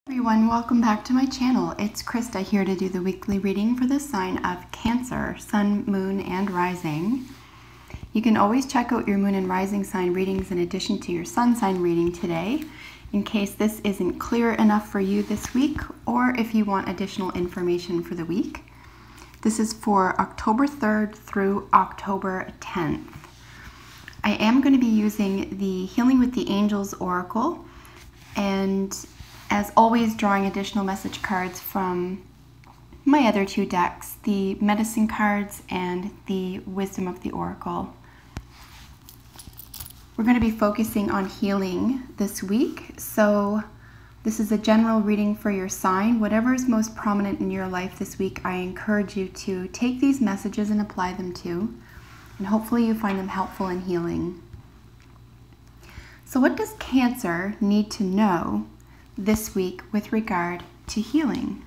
Everyone, welcome back to my channel. It's Krista here to do the weekly reading for the sign of Cancer, Sun, Moon, and Rising. You can always check out your Moon and Rising sign readings in addition to your Sun sign reading today, in case this isn't clear enough for you this week, or if you want additional information for the week. This is for October 3rd through October 10th. I am going to be using the Healing with the Angels Oracle, and as always, drawing additional message cards from my other two decks, the Medicine cards and the Wisdom of the Oracle. We're going to be focusing on healing this week, so this is a general reading for your sign. Whatever is most prominent in your life this week, I encourage you to take these messages and apply them to, and hopefully you find them helpful in healing. So what does Cancer need to know this week with regard to healing?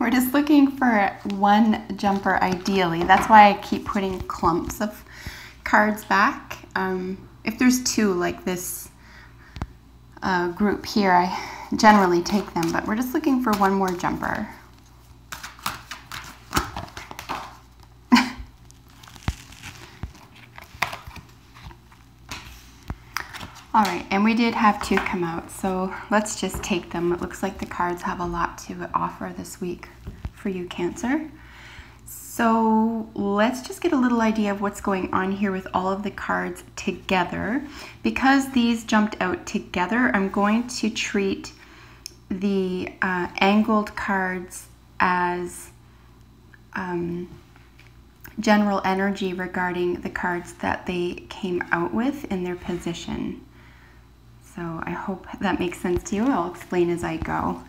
We're just looking for one jumper ideally. That's why I keep putting clumps of cards back. If there's two like this group here, I generally take them, but we're just looking for one more jumper. All right, and we did have two come out, so let's just take them. It looks like the cards have a lot to offer this week for you, Cancer. So let's just get a little idea of what's going on here with all of the cards together. Because these jumped out together, I'm going to treat the angled cards as general energy regarding the cards that they came out with in their position. So I hope that makes sense to you. I'll explain as I go.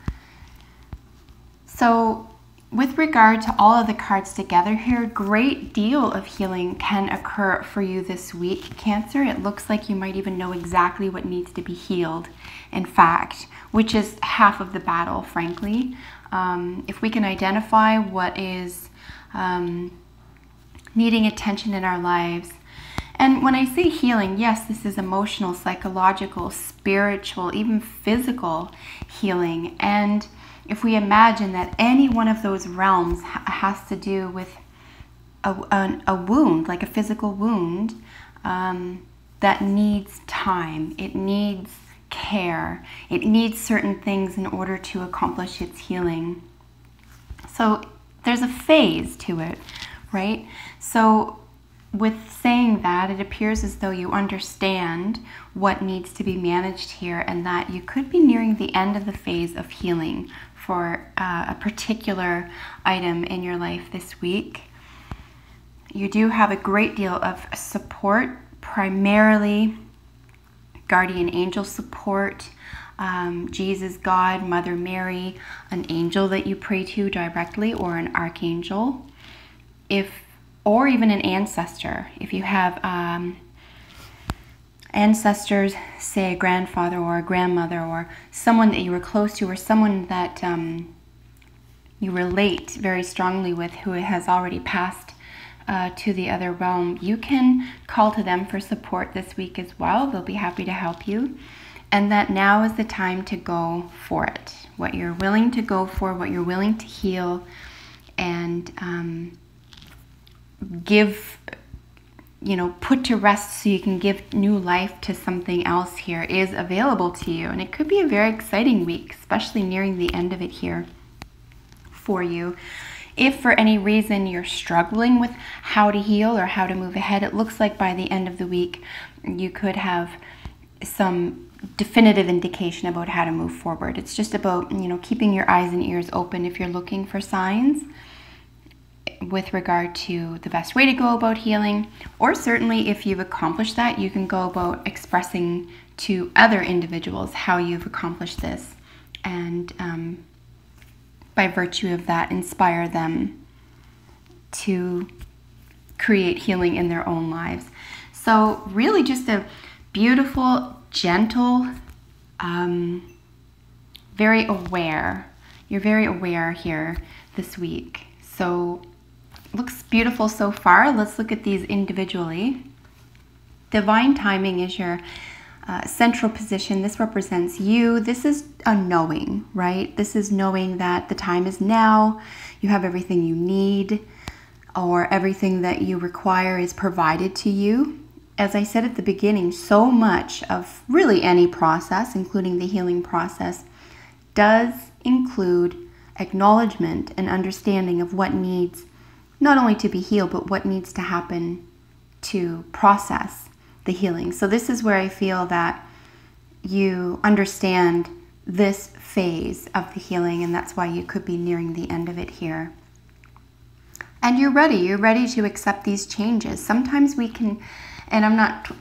So with regard to all of the cards together here, a great deal of healing can occur for you this week, Cancer. It looks like you might even know exactly what needs to be healed, in fact, which is half of the battle, frankly. If we can identify what is needing attention in our lives. And when I say healing, yes, this is emotional, psychological, spiritual, even physical healing. And if we imagine that any one of those realms has to do with a wound, like a physical wound, that needs time, it needs care, it needs certain things in order to accomplish its healing. So there's a phase to it, right? So with saying that, it appears as though you understand what needs to be managed here, and that you could be nearing the end of the phase of healing for a particular item in your life this week. You do have a great deal of support, primarily guardian angel support, Jesus, God, Mother Mary, an angel that you pray to directly, or an archangel, or even an ancestor. If you have ancestors, say a grandfather or a grandmother, or someone that you were close to, or someone that you relate very strongly with who has already passed to the other realm, you can call to them for support this week as well. They'll be happy to help you. And that now is the time to go for it. What you're willing to go for, what you're willing to heal, and give, put to rest so you can give new life to something else here is available to you. And it could be a very exciting week, especially nearing the end of it here for you. If for any reason you're struggling with how to heal or how to move ahead, it looks like by the end of the week you could have some definitive indication about how to move forward. It's just about, keeping your eyes and ears open if you're looking for signs with regard to the best way to go about healing. Or certainly if you've accomplished that, you can go about expressing to other individuals how you've accomplished this, and by virtue of that, inspire them to create healing in their own lives. So really just a beautiful, gentle, very aware. You're very aware here this week. So looks beautiful so far. Let's look at these individually. Divine timing is your central position. This represents you. This is a knowing, right? This is knowing that the time is now. You have everything you need, or everything that you require is provided to you. As I said at the beginning, so much of really any process, including the healing process, does include acknowledgement and understanding of what needs not only to be healed, but what needs to happen to process the healing. So this is where I feel that you understand this phase of the healing, and that's why you could be nearing the end of it here. And you're ready to accept these changes. Sometimes we can, and I'm not,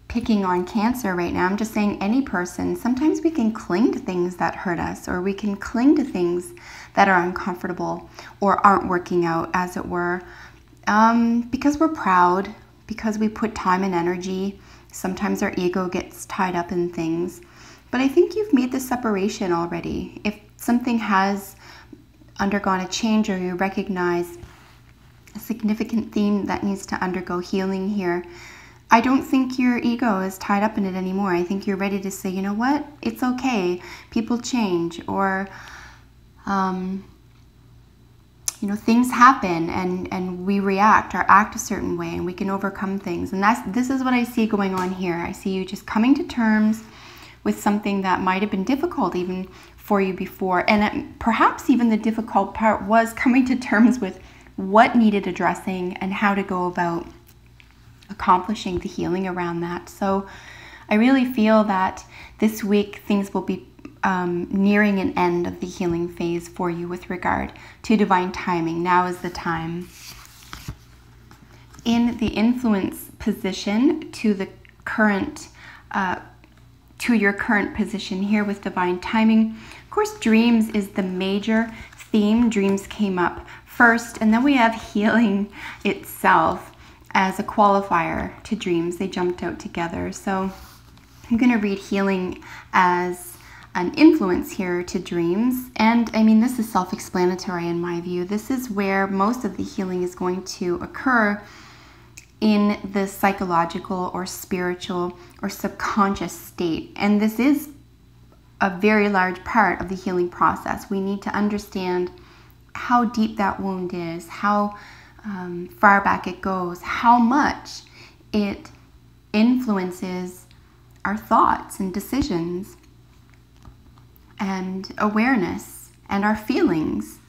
picking on cancer right now, I'm just saying any person, sometimes we can cling to things that hurt us, or we can cling to things that are uncomfortable or aren't working out, as it were, because we're proud, because we put time and energy. Sometimes our ego gets tied up in things. But I think you've made the separation already. If something has undergone a change, or you recognize a significant theme that needs to undergo healing here, I don't think your ego is tied up in it anymore. I think you're ready to say, you know what, it's okay. People change, or things happen, and we react or act a certain way, and we can overcome things. And this is what I see going on here. I see you just coming to terms with something that might have been difficult even for you before. And perhaps even the difficult part was coming to terms with what needed addressing and how to go about accomplishing the healing around that. So I really feel that this week things will be nearing an end of the healing phase for you with regard to divine timing. Now is the time. In the influence position to the current, to your current position here with divine timing, of course, dreams is the major theme. Dreams came up first, and then we have healing itself as a qualifier to dreams. They jumped out together. So I'm going to read healing as an influence here to dreams. And I mean, this is self-explanatory in my view. This is where most of the healing is going to occur, in the psychological or spiritual or subconscious state. And this is a very large part of the healing process. We need to understand how deep that wound is, how far back it goes, how much it influences our thoughts and decisions and awareness and our feelings.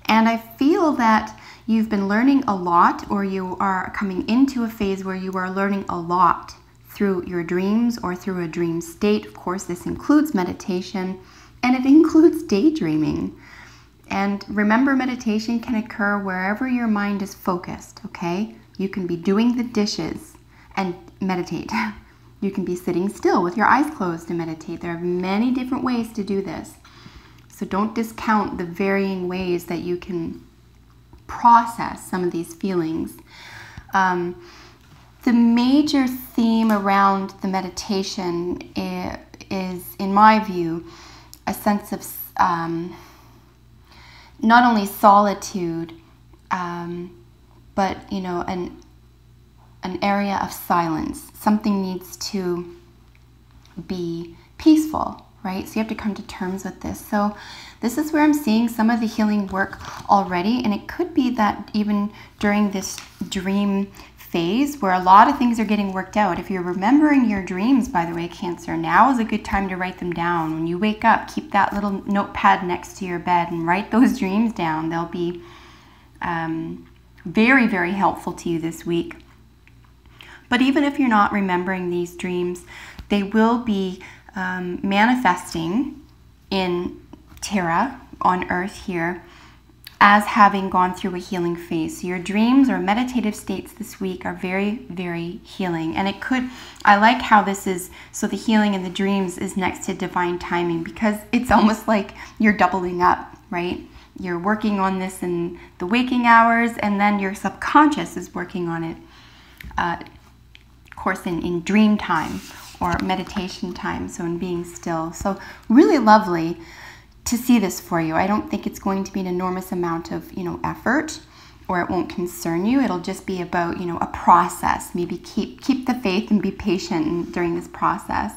And I feel that you've been learning a lot, or you are coming into a phase where you are learning a lot through your dreams or through a dream state. Of course, this includes meditation, and it includes daydreaming. And remember, meditation can occur wherever your mind is focused, okay? You can be doing the dishes and meditate. You can be sitting still with your eyes closed to meditate. There are many different ways to do this. So don't discount the varying ways that you can process some of these feelings. The major theme around the meditation is, in my view, a sense of not only solitude, but an area of silence. Something needs to be peaceful, right? So you have to come to terms with this. So this is where I'm seeing some of the healing work already, and it could be that even during this dream phase where a lot of things are getting worked out. If you're remembering your dreams, by the way, Cancer, now is a good time to write them down. When you wake up, keep that little notepad next to your bed and write those dreams down. They'll be very, very helpful to you this week. But even if you're not remembering these dreams, they will be manifesting in Terra, on Earth here, as having gone through a healing phase. So your dreams or meditative states this week are very, very healing. And I like how this is, so the healing in the dreams is next to divine timing, because it's almost like you're doubling up, right? You're working on this in the waking hours, and then your subconscious is working on it, of course, in dream time or meditation time, so in being still. So really lovely to see this for you. I don't think it's going to be an enormous amount of, effort, or it won't concern you. It'll just be about, a process. Maybe keep the faith and be patient during this process.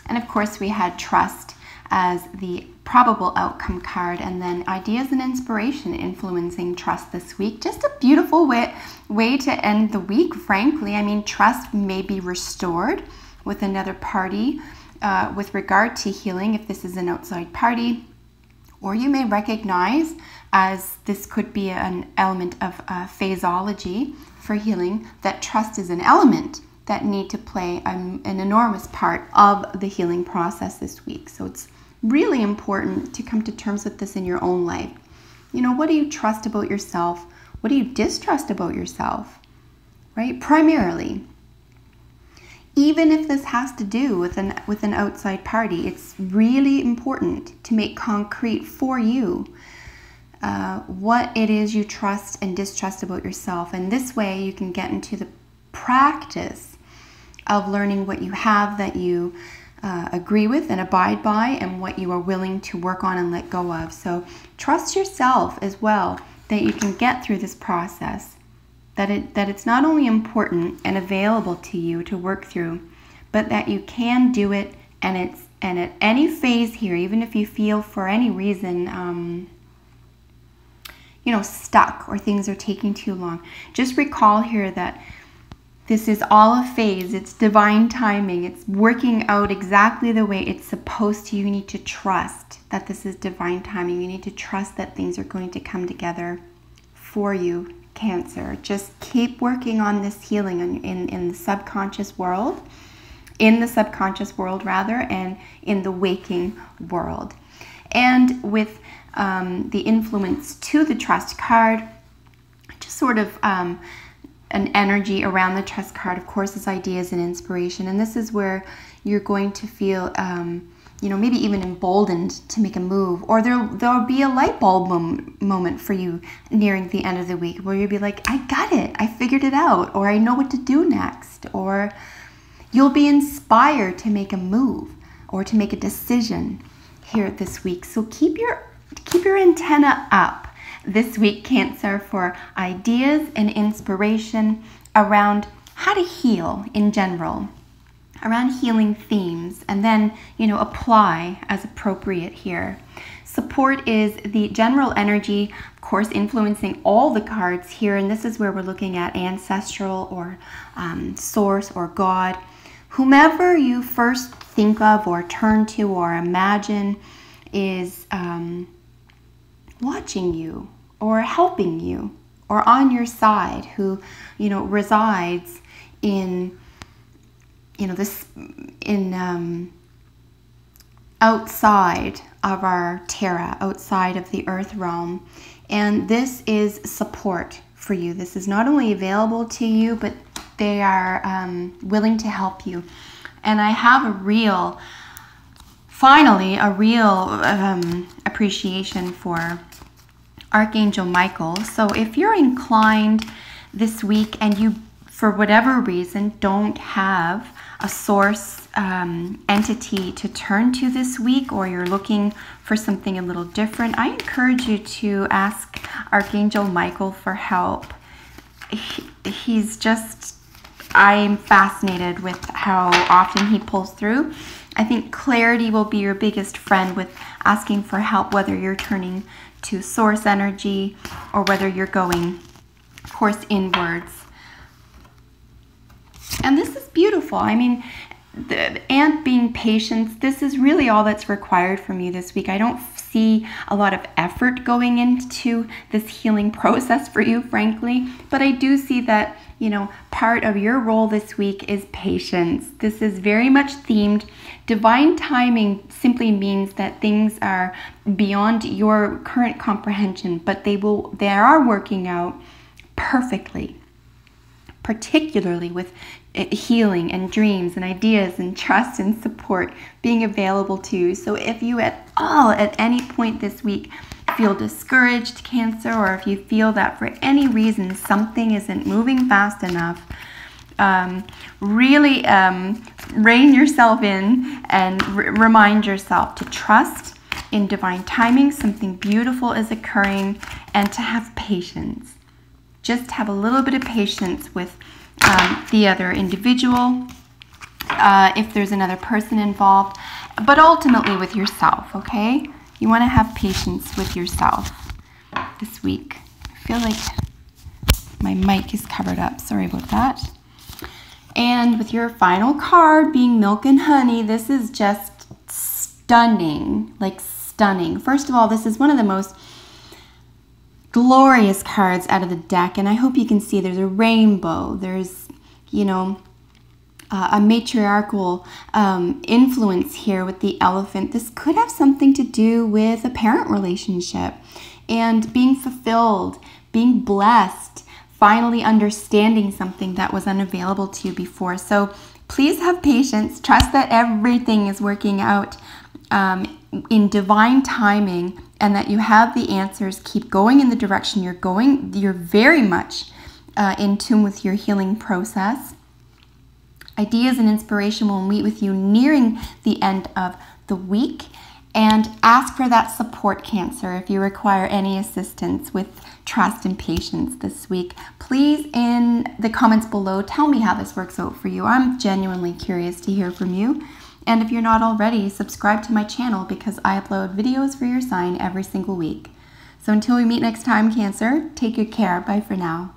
And of course, we had trust as the probable outcome card, and then ideas and inspiration influencing trust this week. Just a beautiful way to end the week, frankly. I mean, trust may be restored with another party with regard to healing, if this is an outside party, or you may recognize, as this could be an element of phraseology for healing, that trust is an element that need to play an enormous part of the healing process this week. So it's really important to come to terms with this in your own life. What do you trust about yourself? What do you distrust about yourself, right? Primarily. Even if this has to do with an outside party, it's really important to make concrete for you what it is you trust and distrust about yourself. And this way you can get into the practice of learning what you have that you agree with and abide by, and what you are willing to work on and let go of. So trust yourself as well, that you can get through this process, that it's not only important and available to you to work through, but that you can do it, and at any phase here, even if you feel for any reason stuck or things are taking too long, just recall here that this is all a phase. It's divine timing. It's working out exactly the way it's supposed to. You need to trust that this is divine timing. You need to trust that things are going to come together for you, Cancer. Just keep working on this healing in the subconscious world, and in the waking world. And with the influence to the trust card, just sort of an energy around the trust card, of course, is ideas and inspiration. And this is where you're going to feel, maybe even emboldened to make a move. Or there'll be a light bulb moment for you nearing the end of the week, where you'll be like, I got it. I figured it out. Or I know what to do next. Or you'll be inspired to make a move or to make a decision here this week. So keep your antenna up this week, Cancer, for ideas and inspiration around how to heal in general, around healing themes, and then, apply as appropriate here. Support is the general energy, of course, influencing all the cards here, and this is where we're looking at ancestral or source or God. Whomever you first think of or turn to or imagine is watching you or helping you or on your side, who resides in outside of our Terra, outside of the earth realm. And this is support for you. This is not only available to you, but They are willing to help you. And I have finally a real appreciation for Archangel Michael. So if you're inclined this week and you, for whatever reason, don't have a source entity to turn to this week, or you're looking for something a little different, I encourage you to ask Archangel Michael for help. He's just, I'm fascinated with how often he pulls through. I think clarity will be your biggest friend with asking for help, whether you're turning to source energy or whether you're going, of course, inwards. And this is beautiful. I mean, and being patient, this is really all that's required from you this week. I don't see a lot of effort going into this healing process for you, frankly, but I do see that, you know, part of your role this week is patience. This is very much themed. Divine timing simply means that things are beyond your current comprehension, but they are working out perfectly, particularly with healing and dreams and ideas and trust and support being available to you. So if you at any point this week feel discouraged, Cancer, or if you feel that for any reason something isn't moving fast enough, really rein yourself in and remind yourself to trust in divine timing. Something beautiful is occurring, and to have patience. Just have a little bit of patience with the other individual, if there's another person involved, but ultimately with yourself, okay? You want to have patience with yourself this week. I feel like my mic is covered up. Sorry about that. And with your final card being Milk and Honey, this is just stunning, like stunning. First of all, this is one of the most glorious cards out of the deck, and I hope you can see there's a rainbow. There's, you know, a matriarchal influence here with the elephant. This could have something to do with a parent relationship and being fulfilled, being blessed, finally understanding something that was unavailable to you before. So please have patience. Trust that everything is working out in divine timing, and that you have the answers. Keep going in the direction you're going. You're very much in tune with your healing process. Ideas and inspiration will meet with you nearing the end of the week. And ask for that support, Cancer, if you require any assistance with trust and patience this week. Please, in the comments below, tell me how this works out for you. I'm genuinely curious to hear from you. And if you're not already, subscribe to my channel, because I upload videos for your sign every single week. So until we meet next time, Cancer, take good care. Bye for now.